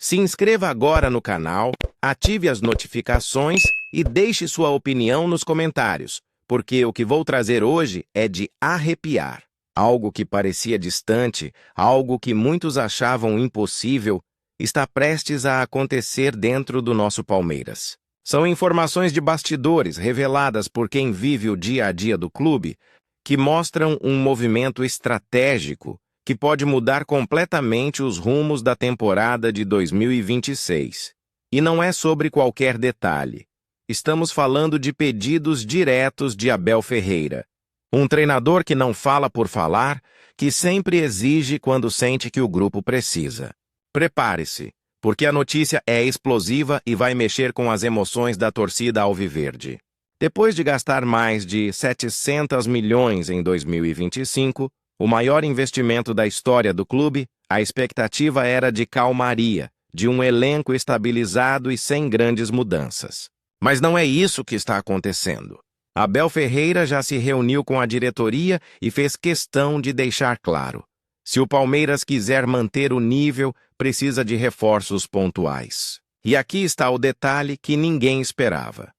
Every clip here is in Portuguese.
Se inscreva agora no canal, ative as notificações e deixe sua opinião nos comentários, porque o que vou trazer hoje é de arrepiar. Algo que parecia distante, algo que muitos achavam impossível, está prestes a acontecer dentro do nosso Palmeiras. São informações de bastidores reveladas por quem vive o dia a dia do clube, que mostram um movimento estratégico que pode mudar completamente os rumos da temporada de 2026. E não é sobre qualquer detalhe. Estamos falando de pedidos diretos de Abel Ferreira. Um treinador que não fala por falar, que sempre exige quando sente que o grupo precisa. Prepare-se, porque a notícia é explosiva e vai mexer com as emoções da torcida alviverde. Depois de gastar mais de 700 milhões em 2025, o maior investimento da história do clube, a expectativa era de calmaria, de um elenco estabilizado e sem grandes mudanças. Mas não é isso que está acontecendo. Abel Ferreira já se reuniu com a diretoria e fez questão de deixar claro: se o Palmeiras quiser manter o nível, precisa de reforços pontuais. E aqui está o detalhe que ninguém esperava.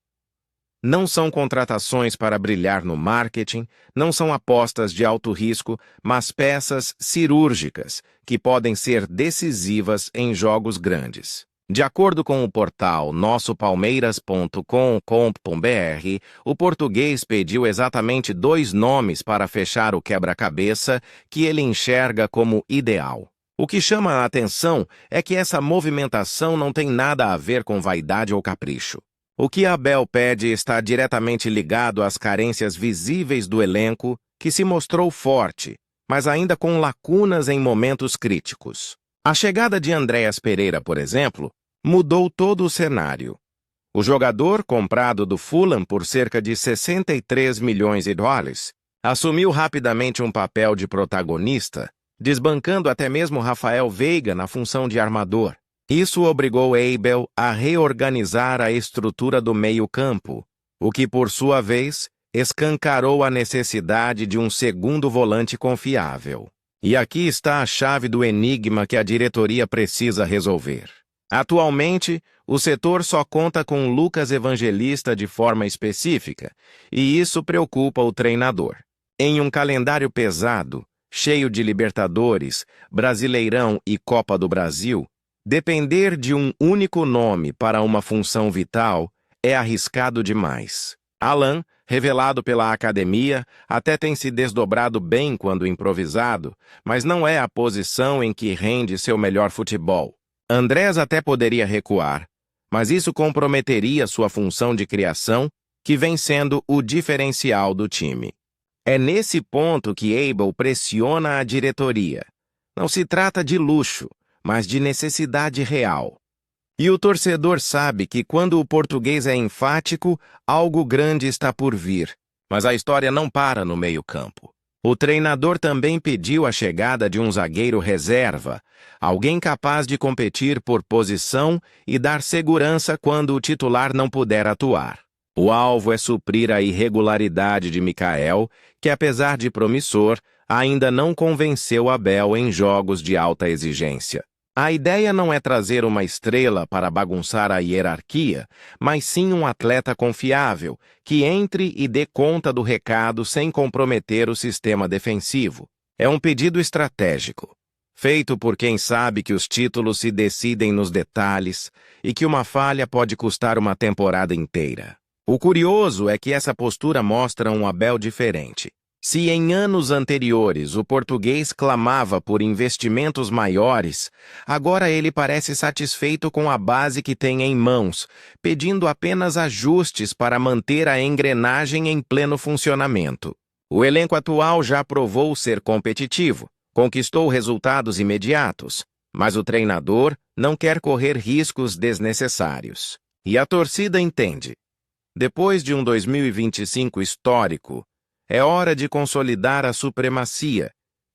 Não são contratações para brilhar no marketing, não são apostas de alto risco, mas peças cirúrgicas que podem ser decisivas em jogos grandes. De acordo com o portal nossopalmeiras.com.br, o português pediu exatamente 2 nomes para fechar o quebra-cabeça que ele enxerga como ideal. O que chama a atenção é que essa movimentação não tem nada a ver com vaidade ou capricho. O que Abel pede está diretamente ligado às carências visíveis do elenco, que se mostrou forte, mas ainda com lacunas em momentos críticos. A chegada de Andréas Pereira, por exemplo, mudou todo o cenário. O jogador, comprado do Fulham por cerca de 63 milhões de dólares, assumiu rapidamente um papel de protagonista, desbancando até mesmo Rafael Veiga na função de armador. Isso obrigou Abel a reorganizar a estrutura do meio-campo, o que, por sua vez, escancarou a necessidade de um segundo volante confiável. E aqui está a chave do enigma que a diretoria precisa resolver. Atualmente, o setor só conta com Lucas Evangelista de forma específica, e isso preocupa o treinador. Em um calendário pesado, cheio de Libertadores, Brasileirão e Copa do Brasil, depender de um único nome para uma função vital é arriscado demais. Alan, revelado pela academia, até tem se desdobrado bem quando improvisado, mas não é a posição em que rende seu melhor futebol. Andrés até poderia recuar, mas isso comprometeria sua função de criação, que vem sendo o diferencial do time. É nesse ponto que Abel pressiona a diretoria. Não se trata de luxo, mas de necessidade real. E o torcedor sabe que quando o português é enfático, algo grande está por vir. Mas a história não para no meio-campo. O treinador também pediu a chegada de um zagueiro reserva, alguém capaz de competir por posição e dar segurança quando o titular não puder atuar. O alvo é suprir a irregularidade de Mikael, que apesar de promissor, ainda não convenceu Abel em jogos de alta exigência. A ideia não é trazer uma estrela para bagunçar a hierarquia, mas sim um atleta confiável, que entre e dê conta do recado sem comprometer o sistema defensivo. É um pedido estratégico, feito por quem sabe que os títulos se decidem nos detalhes e que uma falha pode custar uma temporada inteira. O curioso é que essa postura mostra um Abel diferente. Se em anos anteriores o português clamava por investimentos maiores, agora ele parece satisfeito com a base que tem em mãos, pedindo apenas ajustes para manter a engrenagem em pleno funcionamento. O elenco atual já provou ser competitivo, conquistou resultados imediatos, mas o treinador não quer correr riscos desnecessários. E a torcida entende. Depois de um 2025 histórico, é hora de consolidar a supremacia,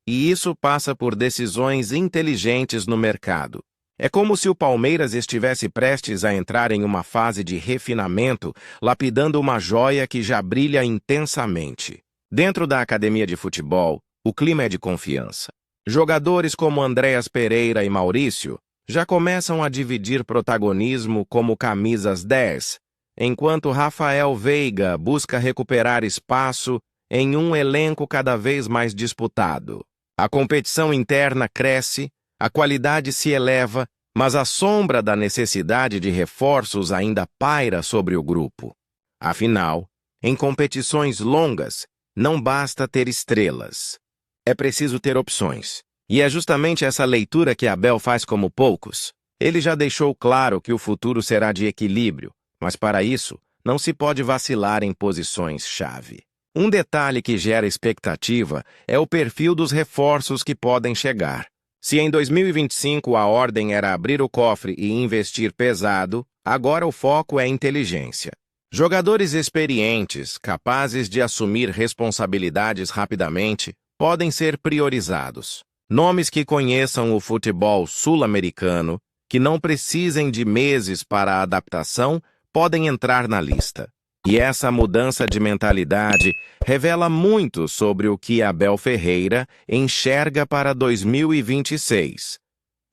e isso passa por decisões inteligentes no mercado. É como se o Palmeiras estivesse prestes a entrar em uma fase de refinamento, lapidando uma joia que já brilha intensamente. Dentro da academia de futebol, o clima é de confiança. Jogadores como Andréas Pereira e Maurício já começam a dividir protagonismo como camisas 10, enquanto Rafael Veiga busca recuperar espaço em um elenco cada vez mais disputado. A competição interna cresce, a qualidade se eleva, mas a sombra da necessidade de reforços ainda paira sobre o grupo. Afinal, em competições longas, não basta ter estrelas. É preciso ter opções. E é justamente essa leitura que Abel faz como poucos. Ele já deixou claro que o futuro será de equilíbrio, mas para isso, não se pode vacilar em posições-chave. Um detalhe que gera expectativa é o perfil dos reforços que podem chegar. Se em 2025 a ordem era abrir o cofre e investir pesado, agora o foco é inteligência. Jogadores experientes, capazes de assumir responsabilidades rapidamente, podem ser priorizados. Nomes que conheçam o futebol sul-americano, que não precisem de meses para a adaptação, podem entrar na lista. E essa mudança de mentalidade revela muito sobre o que Abel Ferreira enxerga para 2026.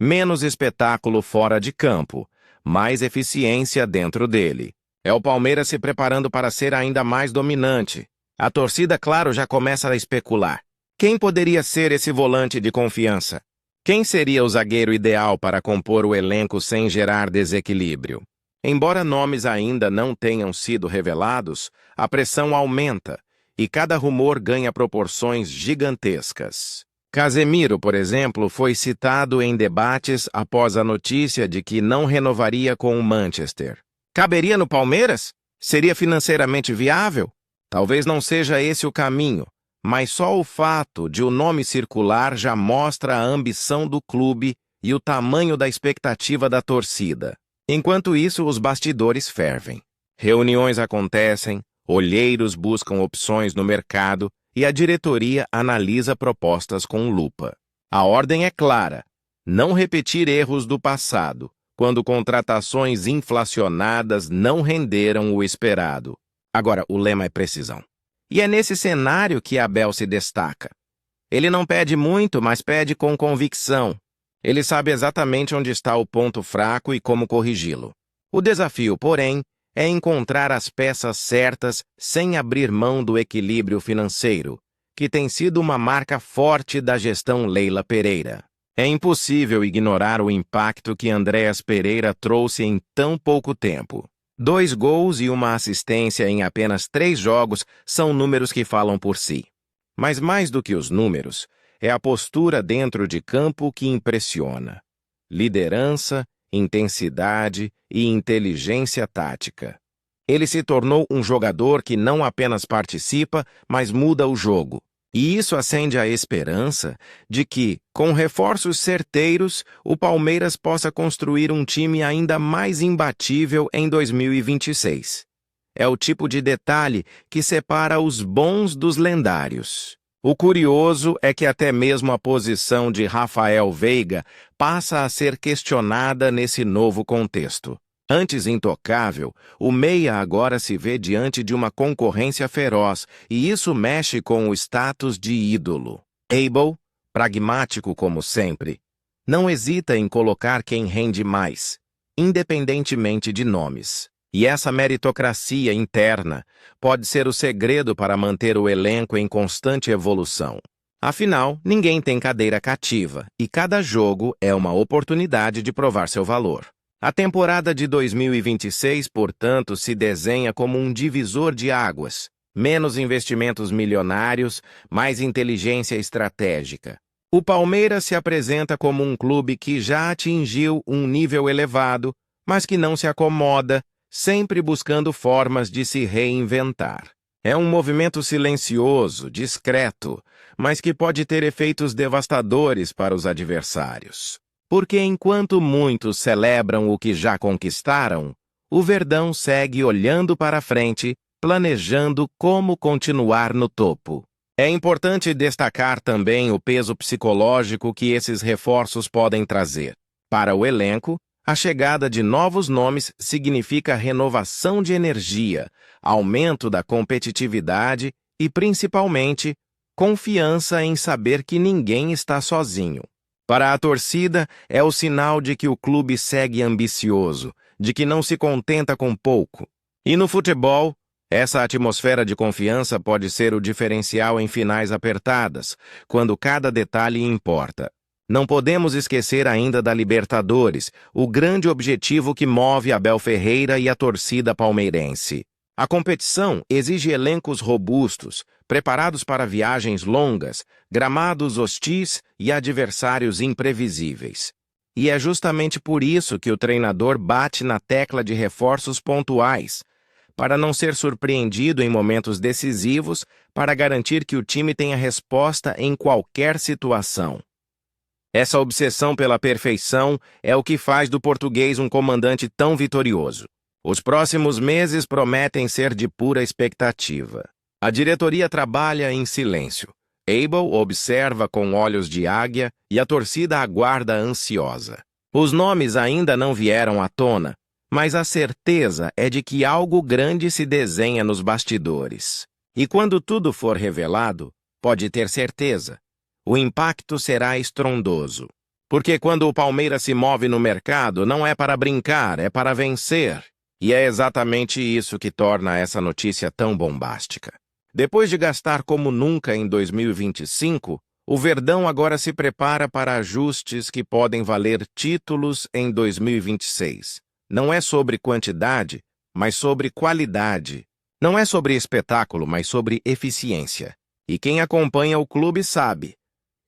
Menos espetáculo fora de campo, mais eficiência dentro dele. É o Palmeiras se preparando para ser ainda mais dominante. A torcida, claro, já começa a especular. Quem poderia ser esse volante de confiança? Quem seria o zagueiro ideal para compor o elenco sem gerar desequilíbrio? Embora nomes ainda não tenham sido revelados, a pressão aumenta e cada rumor ganha proporções gigantescas. Casemiro, por exemplo, foi citado em debates após a notícia de que não renovaria com o Manchester. Caberia no Palmeiras? Seria financeiramente viável? Talvez não seja esse o caminho, mas só o fato de o nome circular já mostra a ambição do clube e o tamanho da expectativa da torcida. Enquanto isso, os bastidores fervem. Reuniões acontecem, olheiros buscam opções no mercado e a diretoria analisa propostas com lupa. A ordem é clara: não repetir erros do passado, quando contratações inflacionadas não renderam o esperado. Agora, o lema é precisão. E é nesse cenário que Abel se destaca. Ele não pede muito, mas pede com convicção. Ele sabe exatamente onde está o ponto fraco e como corrigi-lo. O desafio, porém, é encontrar as peças certas sem abrir mão do equilíbrio financeiro, que tem sido uma marca forte da gestão Leila Pereira. É impossível ignorar o impacto que Andréas Pereira trouxe em tão pouco tempo. 2 gols e uma assistência em apenas 3 jogos são números que falam por si. Mas mais do que os números, é a postura dentro de campo que impressiona. Liderança, intensidade e inteligência tática. Ele se tornou um jogador que não apenas participa, mas muda o jogo. E isso acende a esperança de que, com reforços certeiros, o Palmeiras possa construir um time ainda mais imbatível em 2026. É o tipo de detalhe que separa os bons dos lendários. O curioso é que até mesmo a posição de Rafael Veiga passa a ser questionada nesse novo contexto. Antes intocável, o meia agora se vê diante de uma concorrência feroz e isso mexe com o status de ídolo. Abel, pragmático como sempre, não hesita em colocar quem rende mais, independentemente de nomes. E essa meritocracia interna pode ser o segredo para manter o elenco em constante evolução. Afinal, ninguém tem cadeira cativa e cada jogo é uma oportunidade de provar seu valor. A temporada de 2026, portanto, se desenha como um divisor de águas. Menos investimentos milionários, mais inteligência estratégica. O Palmeiras se apresenta como um clube que já atingiu um nível elevado, mas que não se acomoda, sempre buscando formas de se reinventar. É um movimento silencioso, discreto, mas que pode ter efeitos devastadores para os adversários. Porque enquanto muitos celebram o que já conquistaram, o Verdão segue olhando para frente, planejando como continuar no topo. É importante destacar também o peso psicológico que esses reforços podem trazer. Para o elenco, a chegada de novos nomes significa renovação de energia, aumento da competitividade e, principalmente, confiança em saber que ninguém está sozinho. Para a torcida, é o sinal de que o clube segue ambicioso, de que não se contenta com pouco. E no futebol, essa atmosfera de confiança pode ser o diferencial em finais apertadas, quando cada detalhe importa. Não podemos esquecer ainda da Libertadores, o grande objetivo que move Abel Ferreira e a torcida palmeirense. A competição exige elencos robustos, preparados para viagens longas, gramados hostis e adversários imprevisíveis. E é justamente por isso que o treinador bate na tecla de reforços pontuais, para não ser surpreendido em momentos decisivos, para garantir que o time tenha resposta em qualquer situação. Essa obsessão pela perfeição é o que faz do português um comandante tão vitorioso. Os próximos meses prometem ser de pura expectativa. A diretoria trabalha em silêncio. Abel observa com olhos de águia e a torcida aguarda ansiosa. Os nomes ainda não vieram à tona, mas a certeza é de que algo grande se desenha nos bastidores. E quando tudo for revelado, pode ter certeza, o impacto será estrondoso. Porque quando o Palmeiras se move no mercado, não é para brincar, é para vencer. E é exatamente isso que torna essa notícia tão bombástica. Depois de gastar como nunca em 2025, o Verdão agora se prepara para ajustes que podem valer títulos em 2026. Não é sobre quantidade, mas sobre qualidade. Não é sobre espetáculo, mas sobre eficiência. E quem acompanha o clube sabe.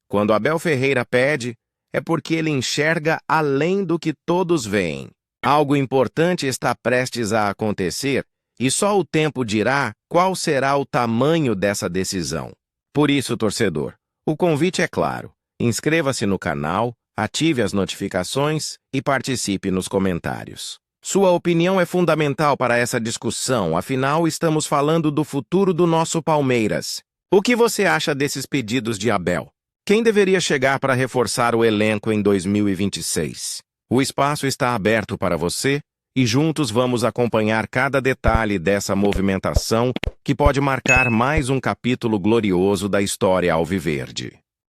Quando Abel Ferreira pede, é porque ele enxerga além do que todos veem. Algo importante está prestes a acontecer e só o tempo dirá qual será o tamanho dessa decisão. Por isso, torcedor, o convite é claro. Inscreva-se no canal, ative as notificações e participe nos comentários. Sua opinião é fundamental para essa discussão, afinal estamos falando do futuro do nosso Palmeiras. O que você acha desses pedidos de Abel? Quem deveria chegar para reforçar o elenco em 2026? O espaço está aberto para você e juntos vamos acompanhar cada detalhe dessa movimentação que pode marcar mais um capítulo glorioso da história alviverde.